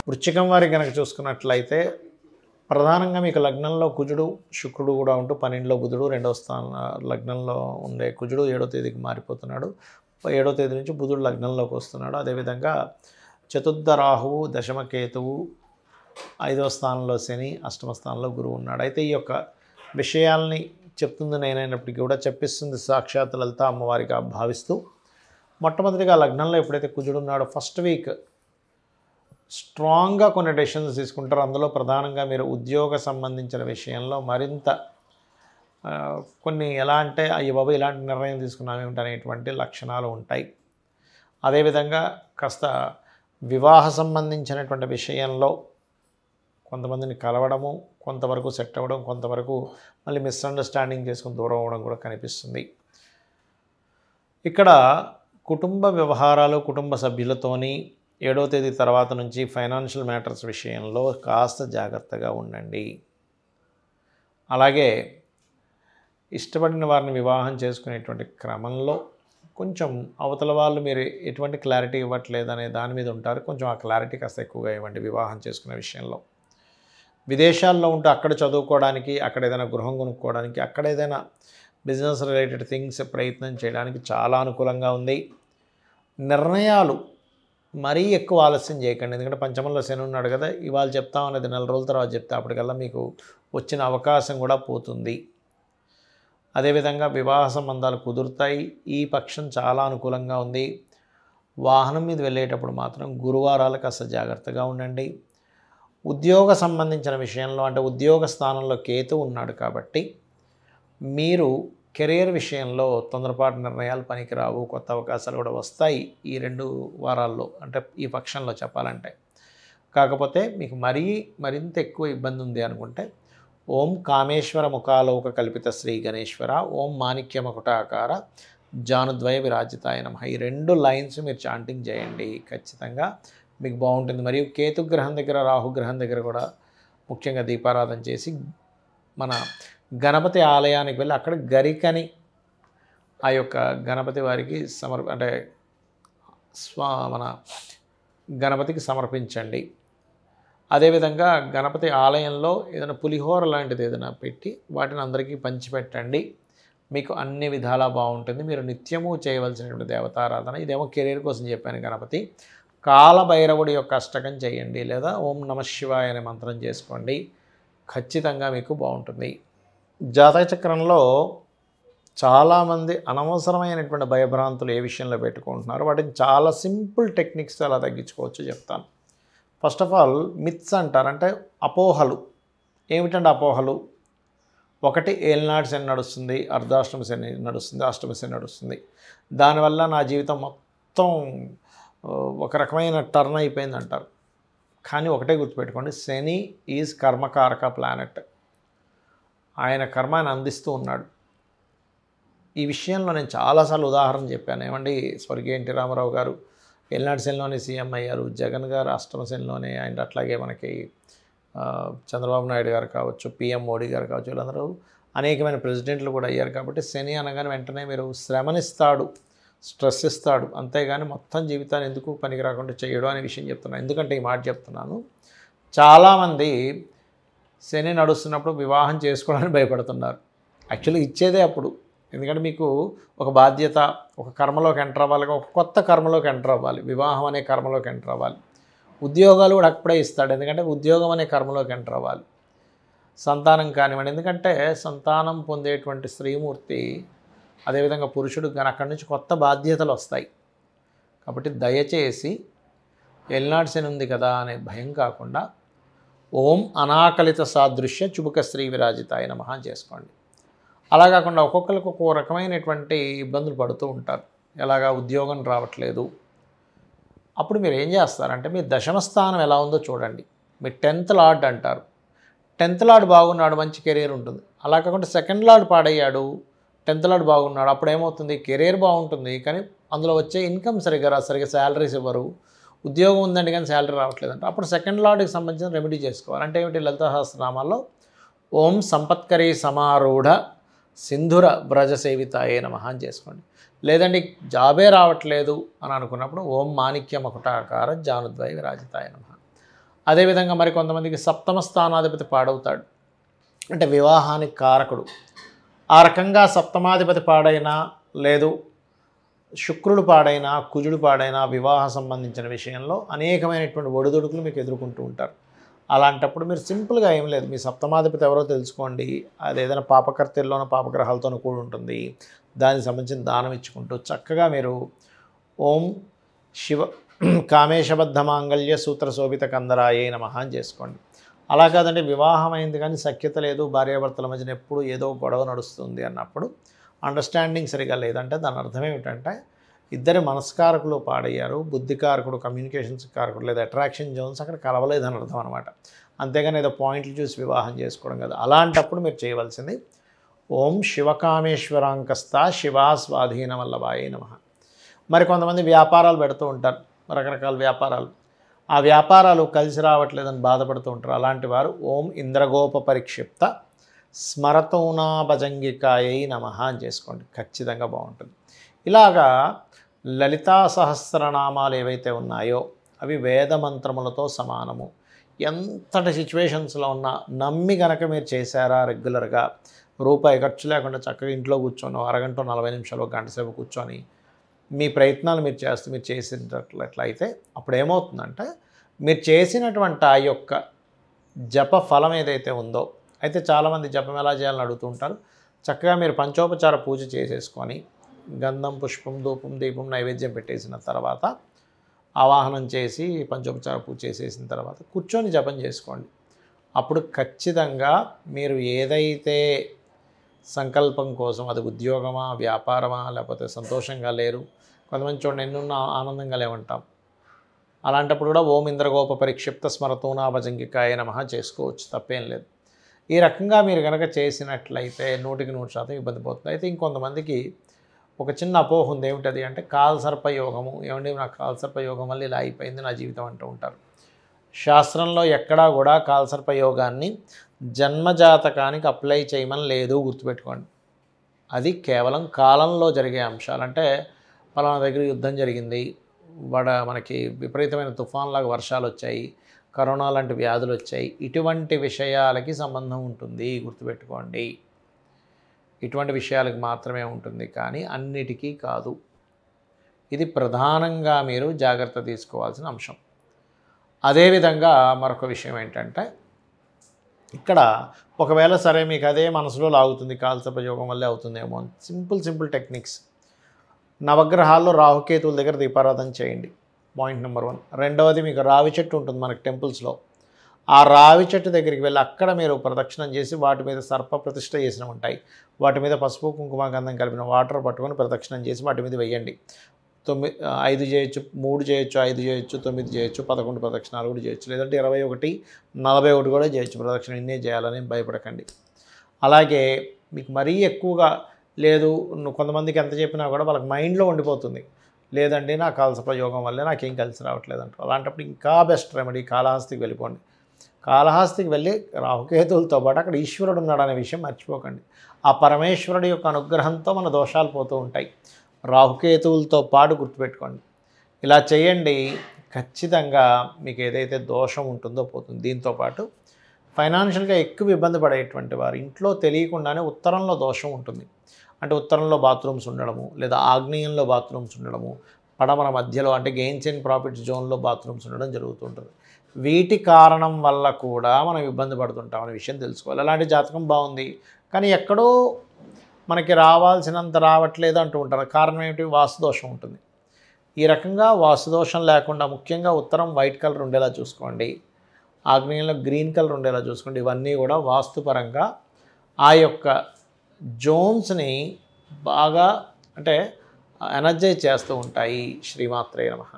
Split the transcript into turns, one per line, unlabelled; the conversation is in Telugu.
వృశ్చికం వారికి కనుక చూసుకున్నట్లయితే ప్రధానంగా మీకు లగ్నంలో కుజుడు శుక్రుడు కూడా ఉంటూ 12లో బుధుడు 2వ స్థానం లగ్నంలో ఉండే కుజుడు 7వ తేదీకి మారిపోతున్నాడు. 7వ తేదీ నుంచి బుధుడు లగ్నంలోకి వస్తున్నాడు. అదేవిధంగా చతుర్థ రాహువు, దశమ కేతువు, 5వ స్థానంలో శని, 8వ స్థానంలో గురువు ఉన్నాడు. అయితే ఈ యొక్క విషయాల్ని చెప్తుంది నేనైనప్పటికీ కూడా చెప్పిస్తుంది సాక్షాత్ లలిత అమ్మవారిగా భావిస్తూ మొట్టమొదటిగా లగ్నంలో ఎప్పుడైతే కుజుడు ఉన్నాడో ఫస్ట్ వీక్ స్ట్రాంగ్గా కొన్ని డెసిషన్స్ తీసుకుంటారు. అందులో ప్రధానంగా మీరు ఉద్యోగ సంబంధించిన విషయంలో మరింత కొన్ని ఎలా అంటే అయ్య బాబు ఇలాంటి నిర్ణయం తీసుకున్నామేమిటనేటువంటి లక్షణాలు ఉంటాయి. అదేవిధంగా కాస్త వివాహ సంబంధించినటువంటి విషయంలో కొంతమందిని కలవడము, కొంతవరకు సెట్ అవ్వడం, కొంతవరకు మళ్ళీ మిస్అండర్స్టాండింగ్ చేసుకుని దూరం అవ్వడం కూడా కనిపిస్తుంది. ఇక్కడ కుటుంబ వ్యవహారాలు, కుటుంబ సభ్యులతోని 7వ తేదీ తర్వాత నుంచి ఫైనాన్షియల్ మ్యాటర్స్ విషయంలో కాస్త జాగ్రత్తగా ఉండండి. అలాగే ఇష్టపడిన వారిని వివాహం చేసుకునేటువంటి క్రమంలో కొంచెం అవతల వాళ్ళు మీరు ఎటువంటి క్లారిటీ ఇవ్వట్లేదనే దాని మీద ఉంటారు. కొంచెం ఆ క్లారిటీ కాస్త ఎక్కువగా ఇవ్వండి వివాహం చేసుకునే విషయంలో. విదేశాల్లో ఉంటూ అక్కడ చదువుకోవడానికి, అక్కడ ఏదైనా గృహం కొనుక్కోవడానికి, అక్కడ ఏదైనా బిజినెస్ రిలేటెడ్ థింగ్స్ ప్రయత్నం చేయడానికి చాలా అనుకూలంగా ఉంది. నిర్ణయాలు మరీ ఎక్కువ ఆలస్యం చేయకండి. ఎందుకంటే పంచమంలో శని ఉన్నాడు కదా, ఇవాళ చెప్తాం అనేది 4 రోజుల తర్వాత చెప్తే అప్పటికల్లా మీకు వచ్చిన అవకాశం కూడా పోతుంది. అదేవిధంగా వివాహ సంబంధాలు కుదురుతాయి. ఈ పక్షం చాలా అనుకూలంగా ఉంది. వాహనం మీద వెళ్ళేటప్పుడు మాత్రం గురువారాలు కాస్త జాగ్రత్తగా ఉండండి. ఉద్యోగ సంబంధించిన విషయంలో అంటే ఉద్యోగ స్థానంలో కేతు ఉన్నాడు కాబట్టి మీరు కెరీర్ విషయంలో తొందరపాటు నిర్ణయాలు పనికిరావు. కొత్త అవకాశాలు కూడా వస్తాయి ఈ 2 వారాల్లో, అంటే ఈ పక్షంలో చెప్పాలంటే. కాకపోతే మీకు మరింత ఎక్కువ ఇబ్బంది ఉంది అనుకుంటే ఓం కామేశ్వర ముఖాలోక కల్పిత శ్రీ గణేశ్వర, ఓం మాణిక్య మకుటాకార జానుద్వయ విరాజితాయ నమః. ఈ 2 లైన్స్ మీరు చాంటింగ్ చేయండి, ఖచ్చితంగా మీకు బాగుంటుంది. మరియు కేతుగ్రహం దగ్గర, రాహుగ్రహం దగ్గర కూడా ముఖ్యంగా దీపారాధన చేసి మన గణపతి ఆలయానికి వెళ్ళి అక్కడ గరికని ఆ యొక్క గణపతి వారికి అంటే మన గణపతికి సమర్పించండి. అదేవిధంగా గణపతి ఆలయంలో ఏదైనా పులిహోర లాంటిది ఏదైనా పెట్టి వాటిని అందరికీ పంచిపెట్టండి. మీకు అన్ని విధాలా బాగుంటుంది. మీరు నిత్యము చేయవలసినటువంటి దేవతారాధన, ఇదేమో కెరీర్ కోసం చెప్పాను. గణపతి కాలభైరవుడి యొక్క అష్టకం చేయండి, లేదా ఓం నమః శివాయ అనే మంత్రం చేసుకోండి, ఖచ్చితంగా మీకు బాగుంటుంది. జాతక చక్రంలో చాలామంది అనవసరమైనటువంటి భయభ్రాంతులు ఏ విషయంలో పెట్టుకుంటున్నారు, వాటిని చాలా సింపుల్ టెక్నిక్స్ అలా తగ్గించుకోవచ్చు చెప్తాను. ఫస్ట్ ఆఫ్ ఆల్ మిత్స్ అంటారు, అంటే అపోహలు. ఏమిటంటే అపోహలు, ఒకటి ఏలినాటి శని నడుస్తుంది, అర్ధాష్టమ శని నడుస్తుంది, అష్టమ శని నడుస్తుంది, దానివల్ల నా జీవితం మొత్తం ఒక రకమైన టర్న్ అయిపోయింది అంటారు. కానీ ఒకటే గుర్తుపెట్టుకోండి, శని ఈజ్ కర్మకారక ప్లానెట్. ఆయన కర్మాన్ని అందిస్తూ ఉన్నాడు. ఈ విషయంలో నేను చాలాసార్లు ఉదాహరణ చెప్పాను. ఏమండి, స్వర్గీయ ఎన్టీ రామారావు గారు ఏలినాటి శనిలోనే సీఎం అయ్యారు, జగన్ గారు అష్టమ శనిలోనే, అండ్ అట్లాగే మనకి చంద్రబాబు నాయుడు గారు కావచ్చు, పిఎం మోడీ గారు కావచ్చు, వీళ్ళందరూ అనేకమైన ప్రెసిడెంట్లు కూడా అయ్యారు. కాబట్టి శని అనగానే వెంటనే మీరు శ్రమనిస్తాడు, స్ట్రెస్ ఇస్తాడు, అంతేగాని మొత్తం జీవితాన్ని ఎందుకు పనికి రాకుండా చేయడం అనే విషయం చెప్తున్నాను. ఎందుకంటే ఈ మాట చెప్తున్నాను, చాలామంది శని నడుస్తున్నప్పుడు వివాహం చేసుకోవడానికి భయపడుతున్నారు. యాక్చువల్లీ ఇచ్చేదే అప్పుడు. ఎందుకంటే మీకు ఒక బాధ్యత, ఒక కర్మలోకి ఎంటర్ అవ్వాలి, ఒక కొత్త కర్మలోకి ఎంటర్ అవ్వాలి, వివాహం అనే కర్మలోకి ఎంటర్ అవ్వాలి. ఉద్యోగాలు కూడా అప్పుడే ఇస్తాడు, ఎందుకంటే ఉద్యోగం అనే కర్మలోకి ఎంటర్ అవ్వాలి. సంతానం కానివ్వండి, ఎందుకంటే సంతానం పొందేటువంటి స్త్రీమూర్తి, అదేవిధంగా పురుషుడు కానీ అక్కడి నుంచి కొత్త బాధ్యతలు వస్తాయి. కాబట్టి దయచేసి ఏలినాటి శని ఉంది కదా అనే భయం కాకుండా ఓం అనాకలిత సాదృశ్య చుబుక శ్రీ విరాజితాయ నమః చేసుకోండి. అలా కాకుండా ఒక్కొక్కరికి ఒక్కో రకమైనటువంటి ఇబ్బందులు పడుతూ ఉంటారు. ఎలాగా ఉద్యోగం రావట్లేదు, అప్పుడు మీరు ఏం చేస్తారంటే మీ దశమ స్థానం ఎలా ఉందో చూడండి. మీ 10th లార్డ్ అంటారు, 10th లార్డ్ బాగున్నాడు, మంచి కెరీర్ ఉంటుంది. అలా కాకుండా 2nd లార్డ్ పాడయ్యాడు, 10th లార్డ్ బాగున్నాడు, అప్పుడు ఏమవుతుంది, కెరీర్ బాగుంటుంది కానీ అందులో వచ్చే ఇన్కమ్ సరిగ్గా శాలరీస్ ఇవ్వరు. ఉద్యోగం ఉందండి కానీ శాలరీ రావట్లేదంట. అప్పుడు 2nd లార్డ్కి సంబంధించిన రెమెడీ చేసుకోవాలి. అంటే ఏమిటి, లలితా సహస్రనామాల్లో ఓం సంపత్కరీ సమారూఢ సింధుర వ్రజ సేవితాయే నమః అని చేసుకోండి. లేదండి జాబే రావట్లేదు అని అనుకున్నప్పుడు ఓం మాణిక్య మకుటాకార జానుద్వయ విరాజితాయ నమః. అదేవిధంగా మరి కొంతమందికి సప్తమ స్థానాధిపతి పాడవుతాడు, అంటే వివాహానికి కారకుడు. ఆ రకంగా సప్తమాధిపతి పాడైనా, లేదు శుక్రుడు పాడైనా, కుజుడు పాడైనా వివాహ సంబంధించిన విషయంలో అనేకమైనటువంటి ఒడిదుడుకులు మీకు ఎదుర్కొంటూ ఉంటారు. అలాంటప్పుడు మీరు సింపుల్గా ఏం లేదు, మీ సప్తమాధిపతి ఎవరో తెలుసుకోండి. అది ఏదైనా పాపకర్తెల్లోనో పాపగ్రహాలతోనూ కూడి ఉంటుంది. దానికి సంబంధించిన దానం ఇచ్చుకుంటూ చక్కగా మీరు ఓం శివ కామేశబద్ధ మాంగళ్య సూత్ర శోభిత కందరాయే నమః అని చేసుకోండి. అలా కాదంటే వివాహం అయింది కానీ సఖ్యత లేదు, భార్యాభర్తల మధ్యన ఎప్పుడు ఏదో గొడవ నడుస్తుంది అన్నప్పుడు, అండర్స్టాండింగ్ సరిగా లేదంటే దాని అర్థం ఏమిటంటే ఇద్దరి మనస్కారకులు పాడయ్యారు, బుద్ధికారకుడు కమ్యూనికేషన్స్ కారకుడు లేదా అట్రాక్షన్ జోన్స్ అక్కడ కలవలేదని అర్థం అనమాట. అంతేగాని ఏదో పాయింట్లు చూసి వివాహం చేసుకోవడం కదా. అలాంటప్పుడు మీరు చేయవలసింది ఓం శివకామేశ్వరాంకస్త శివా స్వాధీన వల్లభాయే నమః. మరి కొంతమంది వ్యాపారాలు పెడుతూ ఉంటారు, రకరకాల వ్యాపారాలు, ఆ వ్యాపారాలు కలిసి రావట్లేదని బాధపడుతూ ఉంటారు. అలాంటి వారు ఓం ఇంద్రగోప పరిక్షిప్త స్మరతోనా భజంగికాయై నమః అని చేసుకోండి, ఖచ్చితంగా బాగుంటుంది. ఇలాగా లలితా సహస్రనామాలు ఏవైతే ఉన్నాయో అవి వేద మంత్రములతో సమానము. ఎంతటి సిచ్యువేషన్స్లో ఉన్నా నమ్మి గనక మీరు చేశారా రెగ్యులర్గా, రూపాయి ఖర్చు లేకుండా చక్కగా ఇంట్లో కూర్చొని అరగంట 40 నిమిషాలు గంట సేపు కూర్చొని మీ ప్రయత్నాలు మీరు చేస్తూ మీరు చేసినట్లయితే అప్పుడు ఏమవుతుందంటే మీరు చేసినటువంటి ఆ యొక్క జప ఫలం ఏదైతే ఉందో, అయితే చాలామంది జపం ఎలా చేయాలని అడుగుతూ ఉంటారు. చక్కగా మీరు పంచోపచార పూజ చేసేసుకొని గంధం, పుష్పం, ధూపం, దీపం నైవేద్యం పెట్టేసిన తర్వాత ఆవాహనం చేసి పంచోపచార పూజ చేసేసిన తర్వాత కూర్చొని జపం చేసుకోండి. అప్పుడు ఖచ్చితంగా మీరు ఏదైతే సంకల్పం కోసం, అది ఉద్యోగమా, వ్యాపారమా, లేకపోతే సంతోషంగా లేరు, కొంతమంది చూడండి ఎన్నున్న ఆనందంగా లేవంటాం, అలాంటప్పుడు కూడా ఓం ఇంద్రగోప పరిక్షిప్త స్మరతోనా భజంగికాయ నమః చేసుకోవచ్చు, తప్పేం లేదు. ఈ రకంగా మీరు కనుక చేసినట్లయితే 100% ఇబ్బంది పోతుంది. అయితే ఇంకొంతమందికి ఒక చిన్న అపోహ ఉంది, ఏమిటది అంటే కాలసర్ప యోగము. ఏమండి నాకు కాలసర్ప యోగం వల్ల ఇలా అయిపోయింది నా జీవితం అంటూ ఉంటారు. శాస్త్రంలో ఎక్కడా కూడా కాలసర్ప యోగాన్ని జన్మజాతకానికి అప్లై చేయమని లేదు, గుర్తుపెట్టుకోండి. అది కేవలం కాలంలో జరిగే అంశాలు. అంటే పలానా దగ్గర యుద్ధం జరిగింది, మనకి విపరీతమైన తుఫాన్లాగా వర్షాలు వచ్చాయి, కరోనా లాంటి వ్యాధులు వచ్చాయి, ఇటువంటి విషయాలకి సంబంధం ఉంటుంది, గుర్తుపెట్టుకోండి. ఇటువంటి విషయాలకు మాత్రమే ఉంటుంది, కానీ అన్నిటికీ కాదు. ఇది ప్రధానంగా మీరు జాగ్రత్త తీసుకోవాల్సిన అంశం. అదేవిధంగా మరొక విషయం ఏంటంటే ఇక్కడ ఒకవేళ సరే మీకు అదే మనసులో లాగుతుంది, కాలసర్ప యోగం వల్లే అవుతుందేమో అని సింపుల్ టెక్నిక్స్. నవగ్రహాల్లో రాహుకేతువుల దగ్గర దీపారాధన చేయండి, పాయింట్ నెంబర్ 1. రెండవది, మీకు రావి చెట్టు ఉంటుంది మనకి టెంపుల్స్లో, ఆ రావి చెట్టు దగ్గరికి వెళ్ళి అక్కడ మీరు ప్రదక్షిణం చేసి వాటి మీద సర్ప ప్రతిష్ఠ చేసినవి ఉంటాయి, వాటి మీద పసుపు కుంకుమ గంధం కలిపిన వాటర్ పట్టుకొని ప్రదక్షిణం చేసి వాటి మీద వేయండి. 5 చేయొచ్చు, 3 చేయొచ్చు, 5 చేయొచ్చు, 9 చేయొచ్చు, 11 ప్రదక్షిణాలు కూడా చేయొచ్చు, లేదంటే 21, 41 కూడా చేయొచ్చు ప్రదక్షిణ. ఇన్నే చేయాలని భయపడకండి. అలాగే మీకు మరీ ఎక్కువగా లేదు, కొంతమందికి ఎంత చెప్పినా కూడా వాళ్ళకి మైండ్లో ఉండిపోతుంది, లేదండి నా కాలసర్ప యోగం వల్లే నాకేం కలిసి రావట్లేదు అంటారు. అలాంటప్పుడు ఇంకా బెస్ట్ రెమెడీ కాళహస్తికి వెళ్ళిపోండి. కాళహస్తికి వెళ్ళి రాహుకేతువులతో పాటు అక్కడ ఈశ్వరుడు ఉన్నాడనే విషయం మర్చిపోకండి. ఆ పరమేశ్వరుడి యొక్క అనుగ్రహంతో మన దోషాలు పోతూ ఉంటాయి, రాహుకేతువులతో పాటు గుర్తుపెట్టుకోండి. ఇలా చేయండి, ఖచ్చితంగా మీకు ఏదైతే దోషం ఉంటుందో పోతుంది. దీంతోపాటు ఫైనాన్షియల్గా ఎక్కువ ఇబ్బంది పడేటువంటి వారు ఇంట్లో తెలియకుండానే ఉత్తరంలో దోషం ఉంటుంది. అంటే ఉత్తరంలో బాత్రూమ్స్ ఉండడము, లేదా ఆగ్నేయంలో బాత్రూమ్స్ ఉండడము, పడమర మధ్యలో అంటే గెయిన్స్ అండ్ ప్రాఫిట్స్ జోన్లో బాత్రూమ్స్ ఉండడం జరుగుతుంటుంది. వీటి కారణం వల్ల కూడా మనం ఇబ్బంది పడుతుంటాం అనే విషయం తెలుసుకోవాలి. అలాంటి జాతకం బాగుంది కానీ ఎక్కడో మనకి రావాల్సినంత రావట్లేదు అంటూ ఉంటారు. కారణం ఏమిటి? వాస్తుదోషం ఉంటుంది. ఈ రకంగా వాస్తుదోషం లేకుండా ముఖ్యంగా ఉత్తరం వైట్ కలర్ ఉండేలా చూసుకోండి, ఆగ్నేయంలో గ్రీన్ కలర్ ఉండేలా చూసుకోండి. ఇవన్నీ కూడా వాస్తుపరంగా ఆ యొక్క జోన్స్ని బాగా అంటే ఎనర్జైజ్ చేస్తూ ఉంటాయి. శ్రీమాత్రే నమః.